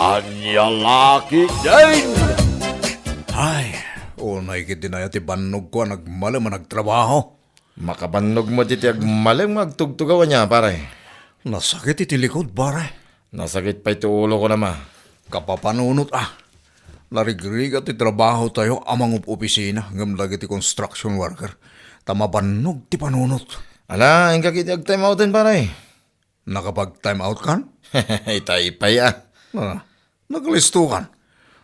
Anya laki din! Ay, unay kiti na yati banog ko nagmala man nagtrabaho. Makabannog mo titi agmalang magtugtugawan niya, pare. Nasakit iti likod, pare. Nasakit pa ito ulo ko naman. Kapapanunot Larigrigat ti trabaho tayo amang opisina ngam lagi ti construction worker. Tamabanog ti panunot. Ala, ang kakiti ag-time outin, pare. Nakapag-time out kan? Itay-ipay Naglisto kan?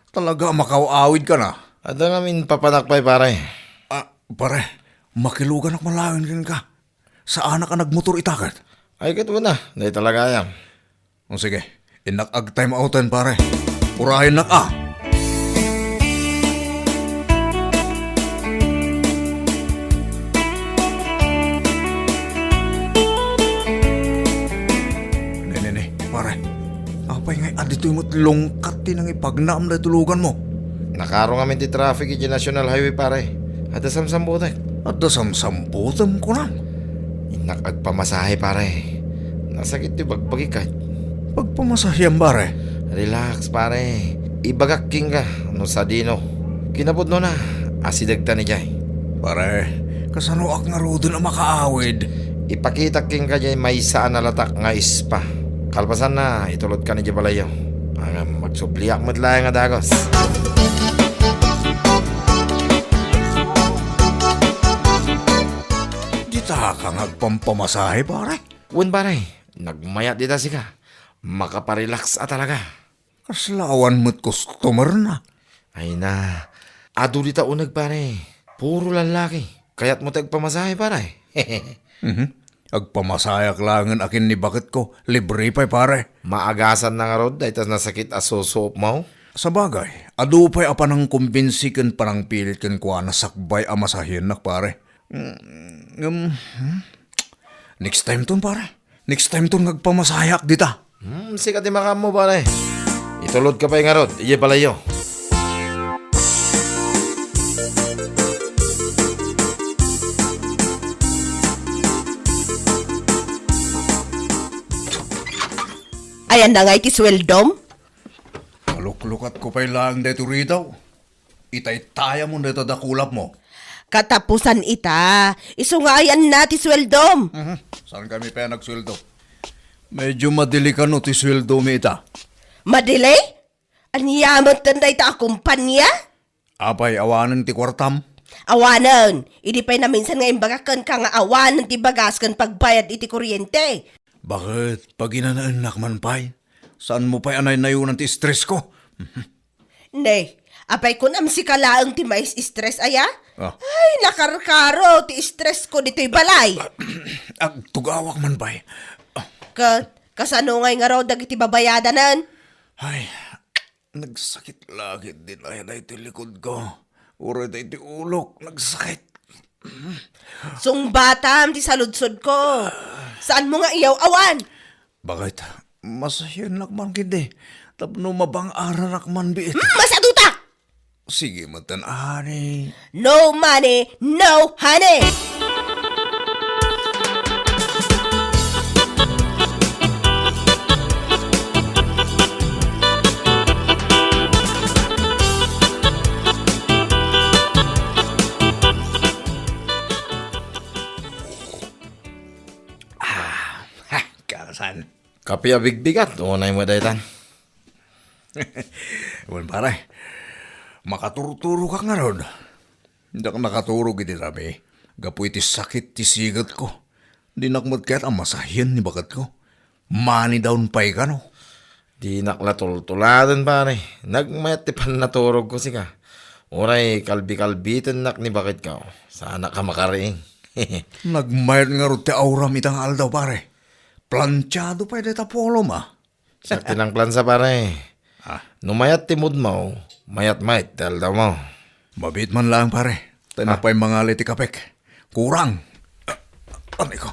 Talaga makaawid ka na? At namin papanakpay, pare. Pare, makilugan ak malawin rin ka. Saan ka nagmotor itakat? Ay, katuwa na. Dahil talaga yan. O sige, inak-ag-time outan, pare. Urahin nak Pare, apay ngay adito yung longkat din ang ipagnaam na tulugan mo. Nakaro nga ti traffic iti National Highway, pare. At samsambutek. At dasamsamputam ko na. Inakagpamasahe, pare. Nasakit ti bagbagi ka. Pagpamasahyang, pare. Relax, pare. Ibagakking ka. No sa dino. Kinapod no na. Asidagta ni Jay. Pare, kasano ak nga rodo na makaawid. Ipakita king ka Jay may saan nalatak nga ispa. Kalpasan na, itulot ka ni Jay Balayo. Ang magsubliak madlaya nga dagos. Di ta ka ngagpampamasahe, pare. Wen, pare. Nagmayat dita si ka. Makaparelax talaga. Kaslawan mo't customer na. Ay na. Ado dita unag, pare. Puro lalaki. Kaya't mo tagpamasahe, pare. Agpamasayak langan akin ni bakit ko. Libre pa'y, pare. Maagasan na nga rod. Dahil tas nasakit asusop mo. Sa bagay, adu pa'y apa nang kumbinsikan parang pilit kan kuha na sakbay amasahin nak, pare. Next time ton, pare. Next time ton ngagpamasayak dita. Sikat di makam mo, pare. Itulot ka pa yung nga rod. Iye Balayo. Ayan na nga iti sweldom. Kaluklukat ko pa'y lang dito rito. Itay-taya mo dito dakulap mo. Katapusan ita. Iso nga ayan na ti sweldom. Saan kami pa nagsweldo? Medyo madili ka no ti sweldo mi ita. Madili? Anyamat tanday ta kumpanya? Apay awanan ti kwartam. Awanan. Idi pa'y na minsan nga imbagakan ka nga awanan ti bagas kan pagbayad iti kuryente. Bakit? Pag inanaanak man pa'y? Saan mo pa'y anay nayunan ti stress ko? Ne, apay kun am si kalaang ti mais stress aya? Ah. Ay, nakarkaro ti stress ko dito'y balay. Tugawak man pa'y. Kasano ngay nga raw dagiti babayadanan? Ay, nagsakit lagi din ay iti likod ko. Uri da iti ulok, nagsakit. Sungbatam ti saludsod ko. Saan mo nga iyaw awan? Bakit? Masahin lakman kindi. Tapno mabang ararak man biit. Masaduta! Sige matan ani. No money, no honey! Karasan. Kapi abigbigat. Unay mo daytan. Wan pare. Makaturo-turo ka nga ron. Hindi ka nakaturo giti rami. Gapu iti sakit ti sigat ko. Di nakmat kaya't ang masahin ni bakat ko. Mani down pa'y ka no. Di naklatultuladan, pare. Nagmayat ti pan naturog ko si ka. Uray, kalbi-kalbitan nak ni bakit ka. Sana ka makariing. Nagmayat nga ron ti auram itang aldaw pare. Planchado pa'y deta polo ma. Sa tinang plansa, pare. Numayat ti mood mo. Mayat-mayat, dahil daw mo. Mabit man lang pare. Tanapay mga liti kapek. Kurang. Ano ko?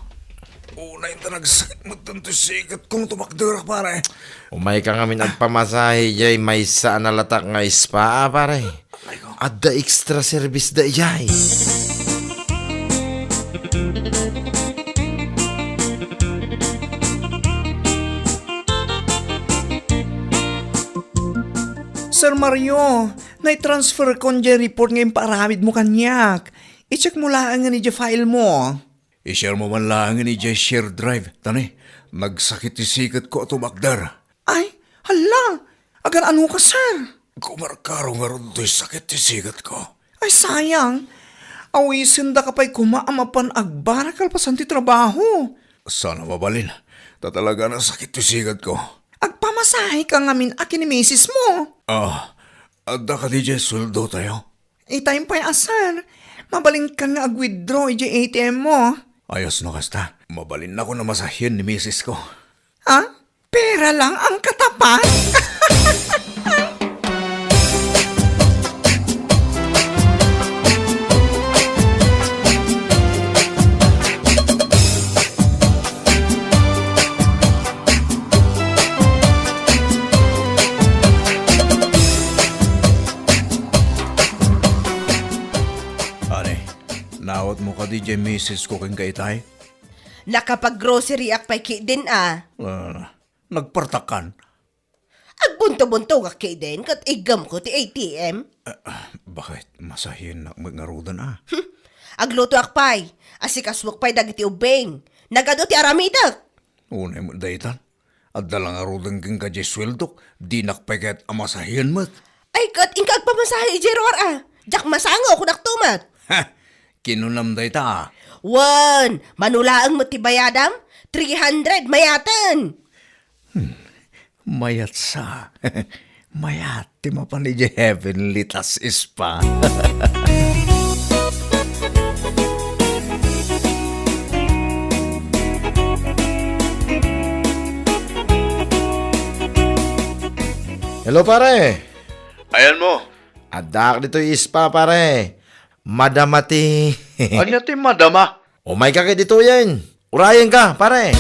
Unay ta nagsakit mo tanto sigat kong tumakdarak pare. Umay ka nga minagpamasahe, jay may saan nalatak nga ispa, pare. At the extra service da, jay. Sir Mario, na-transfer ko niya report ngayon paramid mo kanyak. I-check mo lang nga ni file mo. I-share mo man lang nga ni share drive. Tani, nagsakit isikat ko ato bakdar. Ay, hala, agar ano ka, sir? Kumarkaro nga ron do'y sakit isikat ko. Ay, sayang. Awisin da ka pa'y kumaamapan agbarakal pasan ti trabaho. Sana mabalin. Tatalaga na sakit isikat ko. Agpamasahe ka ngamin akin ni misis mo. Adda ka di suldo tayo. Time pa yung sir. Mabaling ka nga ag-withdraw yung ATM mo. Ayos no kasta. Mabalin na ko na masahin ni misis ko. Ha? Pera lang ang katapat? Nawat mo ka DJ misis ko kang kaitay? Nakapag-grocery akpay ki din Nagpartakan. Agbunto-bunto nga ki din kat igam ko ti ATM. Bakit? Masahin na magarudan Agluto akpay. Asikas pay dagiti ubeng. Nagado ti aramidak. Unay mo daytan. At dalang arudan kang kadya sweldo. Di nakpay kahit amasahin mat. Ay kat ingkag pamasahe ijeror Jak masango ko naktumat. Kinunam dayta Wan, manulaang mo ti bayadam? 300 mayatan. Mayat sa. Mayat. Ti mapan ni heavenly tas ispa. Hello, pare. Ayan mo. Adak dito yung ispa, pare. Madamati. Ano ti madama? Oh my God, dito yan. Urayan ka, pare.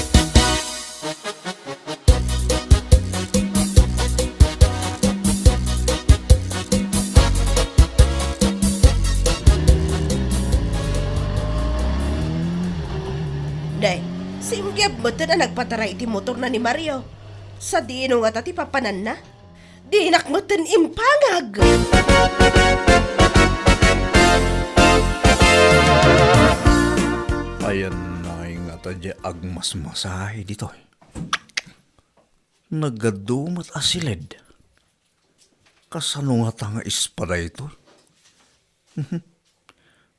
Day, simgyab mo na nagpataray ti motor na ni Mario. Sa dino nga tati papanan na. Dinak mo impangag. Ayan na yung atadya agmasmasahe dito. Nagadumat asilid. Kasano nga tanga ispada ito?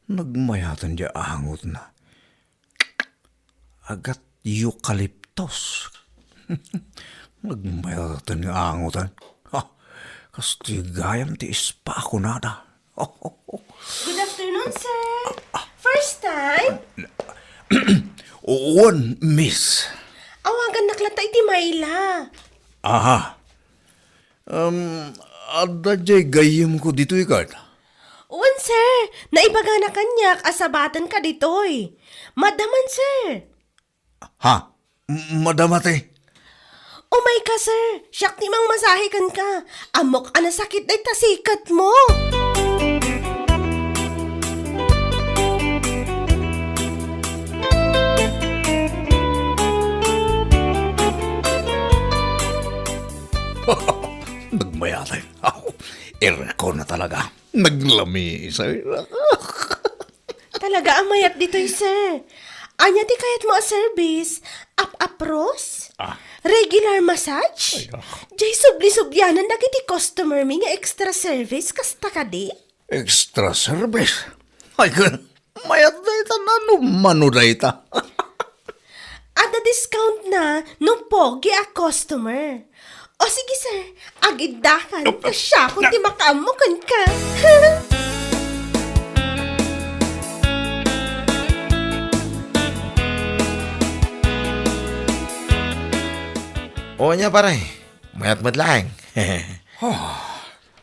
Nagmayatan dya angot na. Agat eucalyptus. Nagmayatan nga angotan. Kastigayam ti ispa ako nada. Good afternoon, sir. First time? Uwan, miss. Awagan naklata iti Mayla. Ada jay gayim ko dito ikat. Uwan, sir. Naibaga na kanyak asabatan ka ditoy. Madaman, sir. Ha? Madamate? Umay ka, sir. Siyak ni mang masahikan ka. Amok anasakit ay tasikat mo. Nagmayatay. Erko na talaga. Naglami. Talaga amayat ditoy, sir. Anya ti kayat mo a service? Up-apros? Regular massage? Jay subli-subyanan dagiti customer mi nga extra service kasta ka di? Extra service? Ay, mayat na ita na numano na ita. Ada discount na no pogi a customer. O sige, sir. Agidakan. Kasya kung di makaamukan ka. O niya, pare. Mayat madlaeng.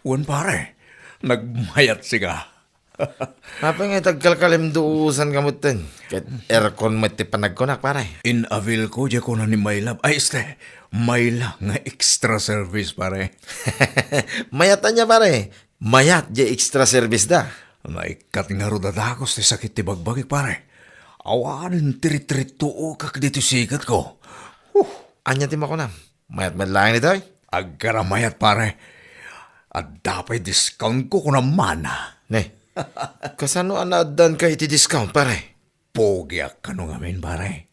Uwan pare, nagmayat siga. Apa nga tagkalkalim duusan kamutin. Kat aircon mati panagkonak, pare. Inavil ko dya ko na ni Mayla. Ay, Mayla nga extra service pare. Mayatan niya, pare. Mayat di extra service da. Naikat nga ro dadakos ti sakit ti bagbagi pare. Awanin tiri-tiri-tuo kak dito sikat ko. Anya ti makunam. Mayat madlaeng nito, Agkaramayat pare. At dapat discount ko naman. Ne, kasano anaadan ka iti-discount, pare? Pogyak ka nung amin, pare.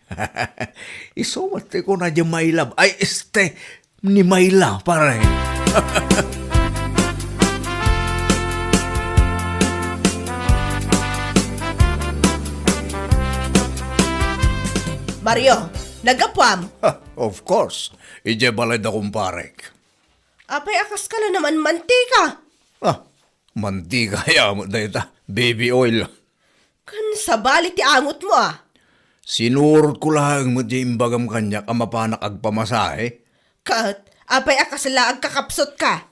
Isumate ko na dyan mailab. Ay, ni Mayla, pare. Mario, nagapwam. Of course. Ije balay na kumparek. Apay akas ka na naman mantika. Mantika yamot na ita. Baby oil. Kan sa bali ti amot mo Sinurot ko lang mo di imbagam kanyak ang mapanak agpamasahe. Kat, apay akas laag kakapsot ka.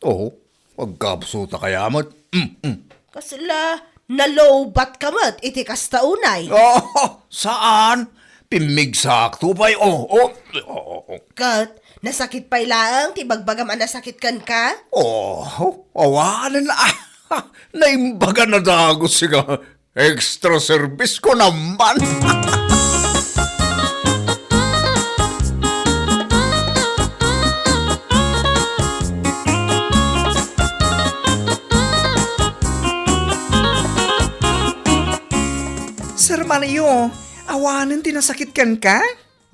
Oo, agkapsuta kayamot. Kasla, nalobat ka mat, iti kastaunay. Saan? Pimigsakto pa'y, Kat, nasakit pa'y laang, ti bagbagam ang nasakit kan ka? Awanan na. Naimbaga na dagos siya. Extra service ko naman. Sir Mario, awanan tinasakit kan ka?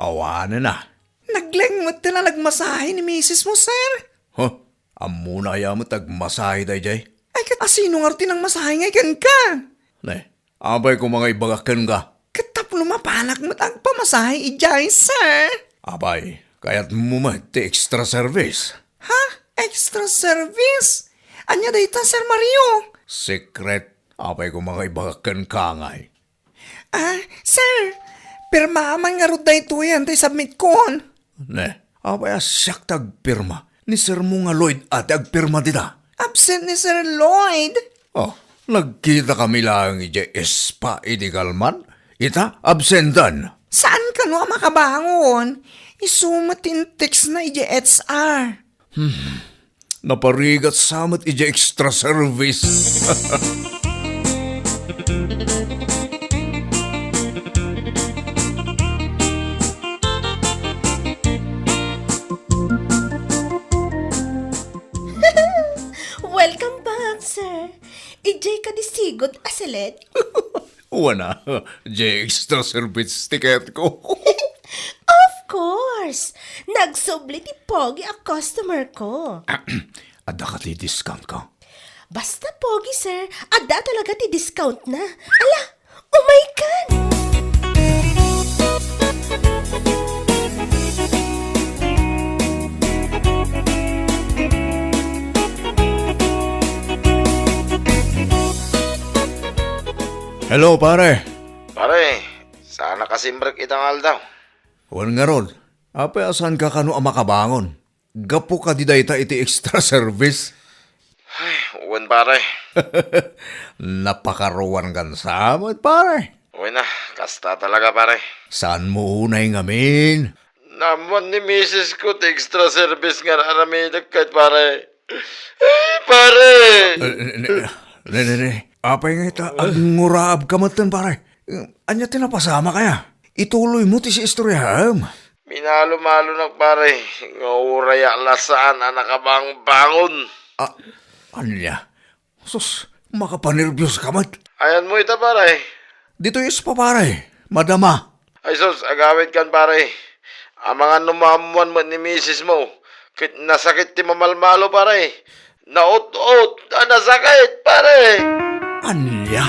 Awanan na. Naglengmot na nagmasahe ni misis mo, sir. Amuna ya mo tagmasahe day jay. Ay, asino nga ng masahe ngay kan ka? Ne, abay ko mga ibagakan ka. Katap lumapanak mo ang pamasahe ijay, sir. Abay, kaya't mo ti extra service. Ha? Extra service? Anya dayta, Sir Mario? Secret, abay ko mga ibagakan ka ngay. Sir, pirma man nga ruday to yan, tay submit kon. Ne, abay asyak tagpirma. Ni Sir mo nga Lloyd at agpirma dita. Absent ni Sir Lloyd. Nagkita kami lang ije espa idigalman. Ita, absentan. Saan ka no makabangon? Isumatin text na ije HR. Naparigat samat ije extra service. Welcome back, sir. Ijay ka disigot asilet. Wana, ije extra service ticket ko. Of course. Nagsubli ti Pogi a customer ko. Ada ka ti discount ko. Basta Pogi, sir. Ada talaga ti discount na. Ala, oh my God! Hello, pare. Pare, sana kasimbrak itangal daw. Wan nga ron. Apay asan ka kano ang makabangon? Gapo ka di dayta iti extra service. Ay, uwan pare. Napakaruan kan samot, pare. Uwan na, kasta talaga pare. Saan mo unay ngamin? Naman ni misis ko, extra service nga naramidag kahit pare. Ay, pare! Ne. Apay nga ita, agnguraab ka matan, pare. Anya tinapasama kaya? Ituloy mo ti si istoryaham. Minalo-malo na pare. Nga uraya lasaan anak abang bangon. Anya? Sus, makapanervyos ka mat. Ayan mo ita pare. Dito is pa, pare. Madama. Ay sus, agawit kan pare. Ang mga numamuan mo ni misis mo. Kit nasakit ti mamalmalo pare. Naot-ot, nasakit pare. Anya?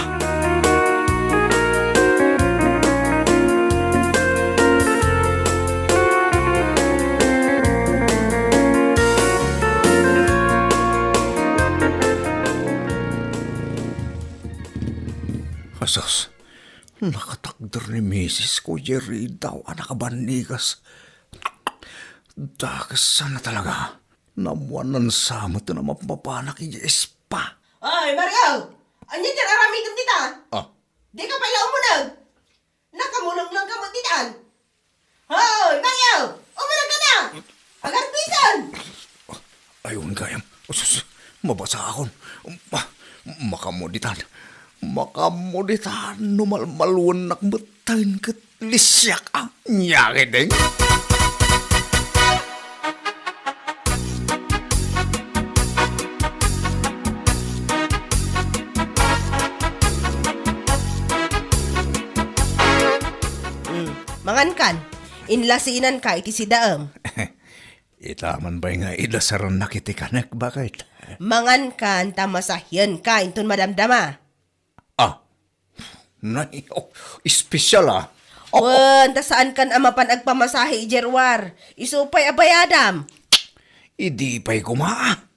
Asas, nakatakder ni Mrs. ko, Jerry daw, anak kabanigas. Dagas sana talaga. Namuanan samot na mapapanak iya espa. Ay, Mario! Anya dyan aramigan tita? Di ka pala umunag. Nakamunag lang ka mo titaan. Hoy, Mario! Umunag ka na! Agarpisan! Ayun kayam. Sus, mabasa akon. Makamuditan. Numalmaluan nakmatayin kat lisyak ang nyakit eh. Mangan kan. Inlasinan ka iti si daem. Itaman ba nga idasaran na kiti kanak bakit? Mangan kan tamasahyan ka inton madamdama. Ah, nay, espesyal ah. Wen, ta saan kan amapan agpamasahe ijerwar. Isupay abayadam. Idi pa'y kumaa.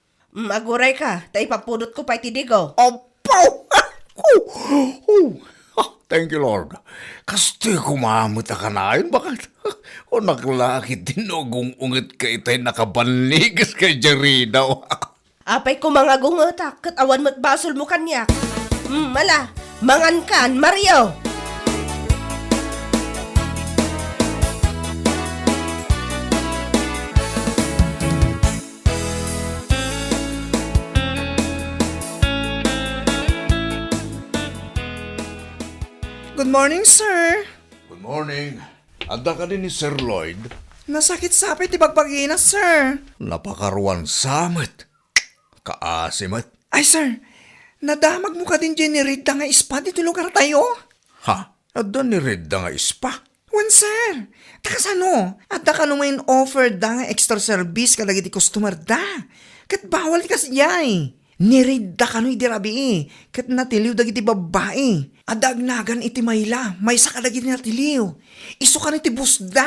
Aguray ka, ta ipapudot ko pa iti digo. Apaw! Thank you, Lord. Kasto'y kumamot ka na yun, bakit? O naglakit tinugong ungit ka itay nakabanligas kay Jerina. Apay ko mga gungotak, kat awan mo't basol mo kanyak. Mala, mangan kan, Mario. Good morning, sir. Good morning. Anda ka din ni Sir Lloyd. Nasakit sapit ti bagpagina, sir. Napakaruan samit. Kaasimat. Ay, sir. Nadamag mo ka din dyan ni Rita nga ispa dito lugar tayo. Ha? Ada ni Reda nga ispa. Wan, sir. Takas ano? Adda ka naman offer da nga extra service kadagiti customer da. Kat bawal ka siyay. Nirida ka no idirabi kat natiliw dagiti babae. Adagnagan iti mayla, may sakadagiti natiliw. Iso ka iti busda.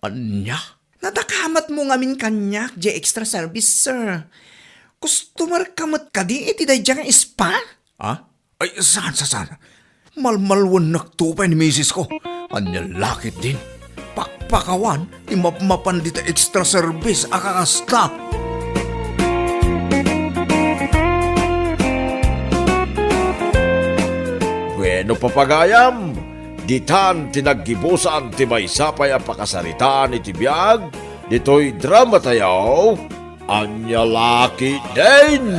Anya? Nadakamat mo ngamin kanyak di extra service, sir. Customer kamat ka di iti dadya nga ispa? Ha? Ay, saan? Malmalwan nagtupay ni misis ko. Anya lakit din. Pakpakawan, imapmapan dita extra service akakasta. Bueno papagayam, ditan tinaggibusan ti may sapay a pakasaritaan iti biyag, dito'y drama tayaw, anya laki din.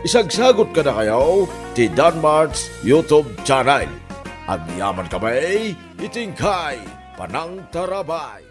Isagsagot ka na kayo ti Danmart's YouTube channel. Ang yaman kamay, itingkay, panang tarabay.